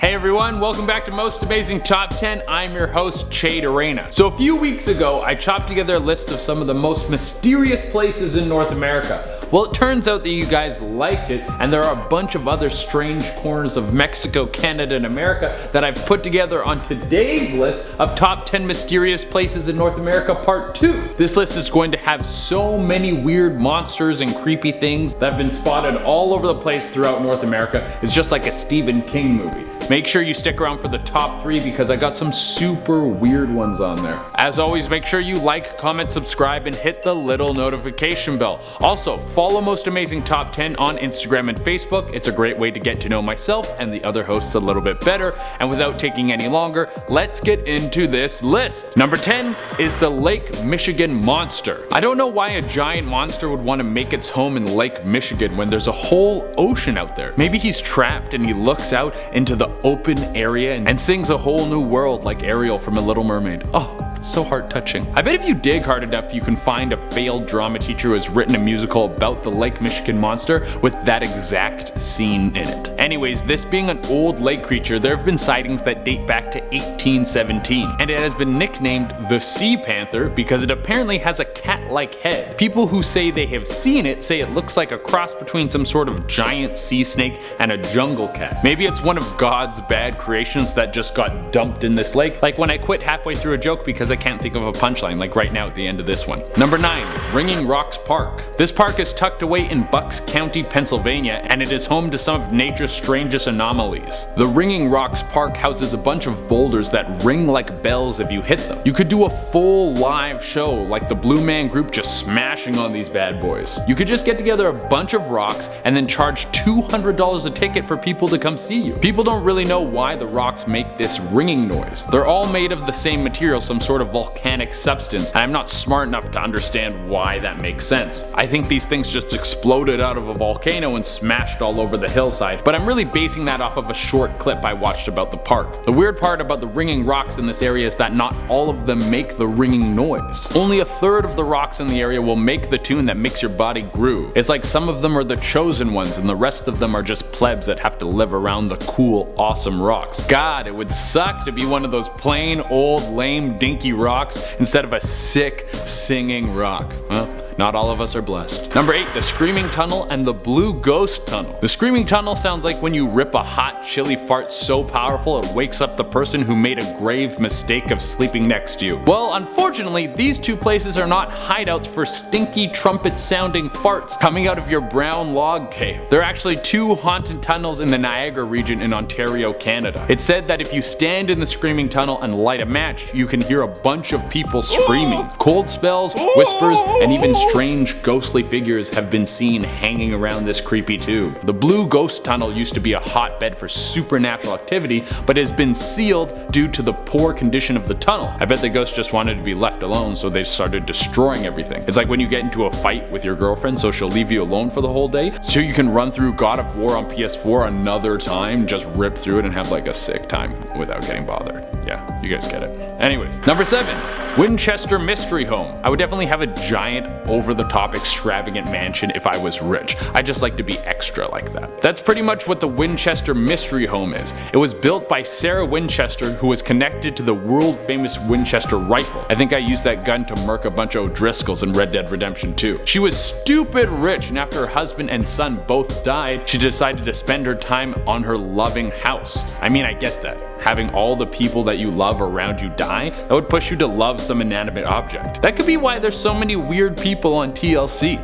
Hey everyone, welcome back to Most Amazing Top 10. I'm your host, Chade Arena. So a few weeks ago, I chopped together a list of some of the most mysterious places in North America. Well, it turns out that you guys liked it, and there are a bunch of other strange corners of Mexico, Canada, and America that I've put together on today's list of Top 10 Mysterious Places in North America Part 2. This list is going to have so many weird monsters and creepy things that have been spotted all over the place throughout North America. It's just like a Stephen King movie. Make sure you stick around for the top 3 because I got some super weird ones on there. As always, make sure you like, comment, subscribe, and hit the little notification bell. Also, follow Most Amazing Top 10 on Instagram and Facebook. It's a great way to get to know myself and the other hosts a little bit better. And without taking any longer, let's get into this list. Number 10 is the Lake Michigan Monster. I don't know why a giant monster would want to make its home in Lake Michigan when there's a whole ocean out there. Maybe he's trapped and he looks out into the open area and sings a whole new world like Ariel from A Little Mermaid. Oh, so heart touching. I bet if you dig hard enough, you can find a failed drama teacher who has written a musical about the Lake Michigan Monster with that exact scene in it. Anyways, this being an old lake creature, there have been sightings that date back to 1817, and it has been nicknamed the Sea Panther because it apparently has a cat-like head. People who say they have seen it say it looks like a cross between some sort of giant sea snake and a jungle cat. Maybe it's one of God's bad creations that just got dumped in this lake, like when I quit halfway through a joke because I can't think of a punchline, like right now at the end of this one. Number 9, Ringing Rocks Park. This park is tucked away in Bucks County, Pennsylvania, and it is home to some of nature's strangest anomalies. The Ringing Rocks Park houses a bunch of boulders that ring like bells if you hit them. You could do a full live show like the Blue Man Group just smashing on these bad boys. You could just get together a bunch of rocks and then charge $200 a ticket for people to come see you. People don't really know why the rocks make this ringing noise. They're all made of the same material, some sort of volcanic substance, and I'm not smart enough to understand why that makes sense. I think these things just exploded out of a volcano and smashed all over the hillside, but I'm really basing that off of a short clip I watched about the park. The weird part about the ringing rocks in this area is that not all of them make the ringing noise. Only a third of the rocks in the area will make the tune that makes your body groove. It's like some of them are the chosen ones and the rest of them are just plebs that have to live around the cool, awesome rocks. God, it would suck to be one of those plain, old, lame, dinky rocks instead of a sick, singing rock. Well, not all of us are blessed. Number 8, the Screaming Tunnel and the Blue Ghost Tunnel. The Screaming Tunnel sounds like when you rip a hot, chili fart so powerful it wakes up the person who made a grave mistake of sleeping next to you. Well, unfortunately, these two places are not hideouts for stinky trumpet-sounding farts coming out of your brown log cave. They're actually 2 haunted tunnels in the Niagara region in Ontario, Canada. It's said that if you stand in the Screaming Tunnel and light a match, you can hear a bunch of people screaming. Cold spells, whispers, and even strange ghostly figures have been seen hanging around this creepy tube. The Blue Ghost Tunnel used to be a hotbed for supernatural activity, but has been sealed due to the poor condition of the tunnel. I bet the ghosts just wanted to be left alone, so they started destroying everything. It's like when you get into a fight with your girlfriend, so she'll leave you alone for the whole day, so you can run through God of War on PS4 another time, just rip through it and have like a sick time without getting bothered. Yeah, you guys get it. Anyways, number 7, Winchester Mystery Home. I would definitely have a giant, over-the-top, extravagant mansion if I was rich. I just like to be extra like that. That's pretty much what the Winchester Mystery Home is. It was built by Sarah Winchester, who was connected to the world-famous Winchester rifle. I think I used that gun to murk a bunch of O'Driscolls in Red Dead Redemption 2. She was stupid rich, and after her husband and son both died, she decided to spend her time on her loving house. I mean, I get that. Having all the people that you love around you die, that would push you to love some inanimate object. That could be why there's so many weird people on TLC.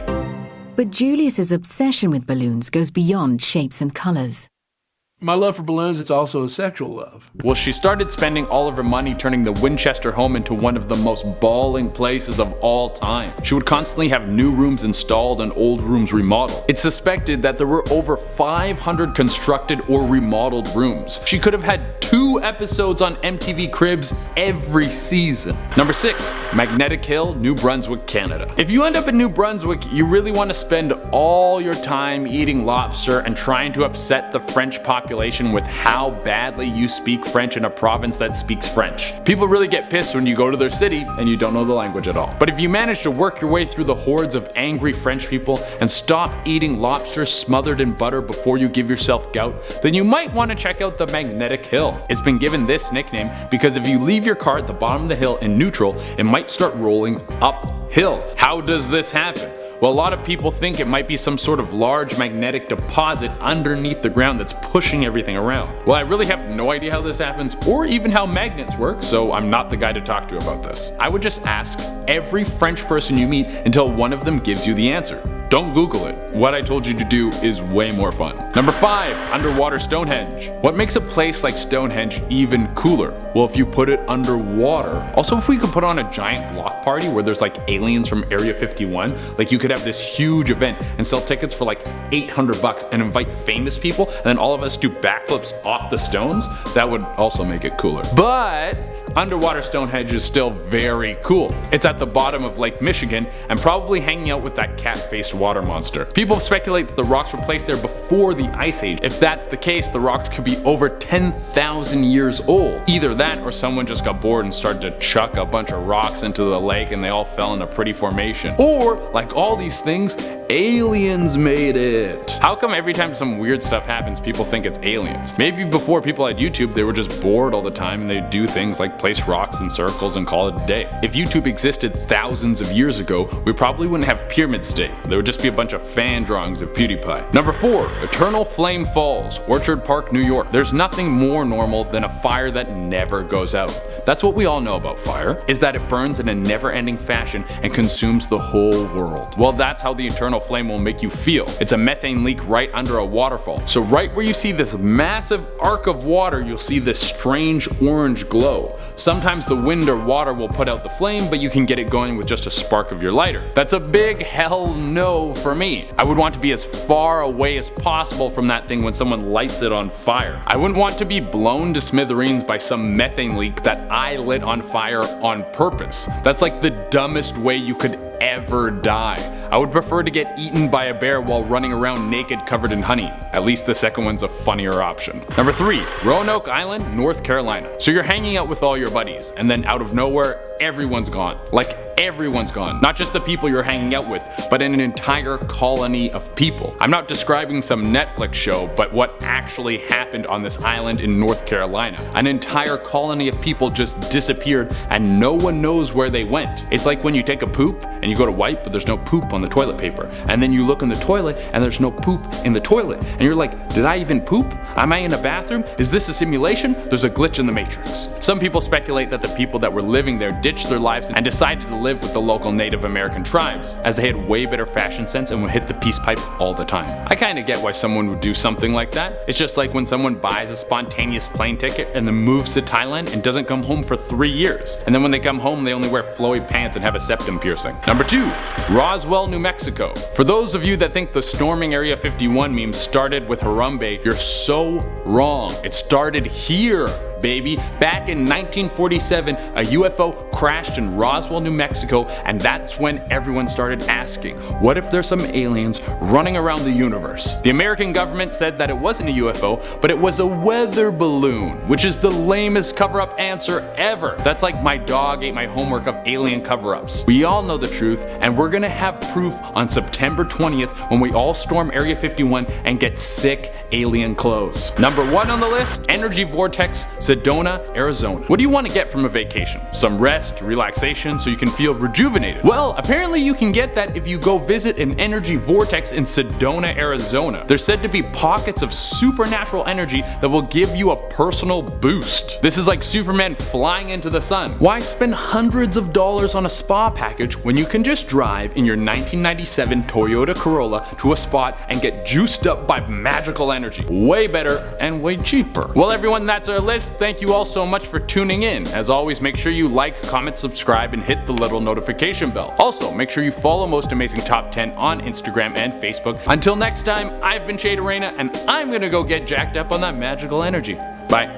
But Julius's obsession with balloons goes beyond shapes and colors. My love for balloons, it's also a sexual love. Well, she started spending all of her money turning the Winchester home into one of the most bawling places of all time. She would constantly have new rooms installed and old rooms remodeled. It's suspected that there were over 500 constructed or remodeled rooms. She could have had 2 new episodes on MTV Cribs every season. Number 6, Magnetic Hill, New Brunswick, Canada. If you end up in New Brunswick, you really want to spend all your time eating lobster and trying to upset the French population with how badly you speak French in a province that speaks French. People really get pissed when you go to their city and you don't know the language at all. But if you manage to work your way through the hordes of angry French people and stop eating lobster smothered in butter before you give yourself gout, then you might want to check out the Magnetic Hill. It's been given this nickname because if you leave your car at the bottom of the hill in neutral, it might start rolling uphill. How does this happen? Well, a lot of people think it might be some sort of large magnetic deposit underneath the ground that's pushing everything around. Well, I really have no idea how this happens or even how magnets work, so I'm not the guy to talk to about this. I would just ask every French person you meet until one of them gives you the answer. Don't Google it. What I told you to do is way more fun. Number 5, underwater Stonehenge. What makes a place like Stonehenge even cooler? Well, if you put it underwater. Also, if we could put on a giant block party where there's like aliens from Area 51, like you could have this huge event and sell tickets for like $800 and invite famous people, and then all of us do backflips off the stones, that would also make it cooler. But underwater Stonehenge is still very cool. It's at the bottom of Lake Michigan and probably hanging out with that cat-faced water monster. People speculate that the rocks were placed there before the Ice Age. If that's the case, the rocks could be over 10,000 years old. Either that or someone just got bored and started to chuck a bunch of rocks into the lake and they all fell in a pretty formation. Or, like all these things, aliens made it. How come every time some weird stuff happens, people think it's aliens? Maybe before people had YouTube, they were just bored all the time and they'd do things like place rocks in circles and call it a day. If YouTube existed thousands of years ago, we probably wouldn't have pyramids today. There would just be a bunch of fan drawings of PewDiePie. Number 4, Eternal Flame Falls, Orchard Park, New York. There's nothing more normal than a fire that never goes out. That's what we all know about fire, is that it burns in a never-ending fashion and consumes the whole world. Well, that's how the eternal flame will make you feel. It's a methane leak right under a waterfall. So right where you see this massive arc of water, you'll see this strange orange glow. Sometimes the wind or water will put out the flame, but you can get it going with just a spark of your lighter. That's a big hell no for me. I would want to be as far away as possible from that thing when someone lights it on fire. I wouldn't want to be blown to smithereens by some methane leak that I lit on fire on purpose. That's like the dumbest way you could ever die. I would prefer to get eaten by a bear while running around naked covered in honey. At least the second one's a funnier option. Number 3, Roanoke Island, North Carolina. So you're hanging out with all your buddies, and then out of nowhere, everyone's gone. Like everyone's gone. Not just the people you're hanging out with, but an entire colony of people. I'm not describing some Netflix show, but what actually happened on this island in North Carolina. An entire colony of people just disappeared and no one knows where they went. It's like when you take a poop and you go to wipe, but there's no poop on the toilet paper. And then you look in the toilet and there's no poop in the toilet. And you're like, did I even poop? Am I in a bathroom? Is this a simulation? There's a glitch in the matrix. Some people speculate that the people that were living there ditched their lives and decided to live with the local Native American tribes, as they had way better fashion sense and would hit the peace pipe all the time. I kinda get why someone would do something like that. It's just like when someone buys a spontaneous plane ticket and then moves to Thailand and doesn't come home for 3 years. And then when they come home, they only wear flowy pants and have a septum piercing. Number 2, Roswell, New Mexico. For those of you that think the storming Area 51 meme started with Harambe, you're so wrong. It started here, baby. Back in 1947, a UFO crashed in Roswell, New Mexico, and that's when everyone started asking, what if there's some aliens running around the universe? The American government said that it wasn't a UFO, but it was a weather balloon, which is the lamest cover-up answer ever. That's like my dog ate my homework of alien cover-ups. We all know the truth, and we're gonna have proof on September 20th when we all storm Area 51 and get sick alien clothes. Number 1 on the list, Energy Vortex, Sedona, Arizona. What do you want to get from a vacation? Some rest, relaxation, so you can feel rejuvenated. Well, apparently you can get that if you go visit an energy vortex in Sedona, Arizona. There's said to be pockets of supernatural energy that will give you a personal boost. This is like Superman flying into the sun. Why spend hundreds of dollars on a spa package when you can just drive in your 1997 Toyota Corolla to a spot and get juiced up by magical energy? Way better and way cheaper. Well everyone, that's our list. Thank you all so much for tuning in. As always, make sure you like, comment, subscribe, and hit the little notification bell. Also, make sure you follow Most Amazing Top 10 on Instagram and Facebook. Until next time, I've been Shade Arena, and I'm gonna go get jacked up on that magical energy. Bye.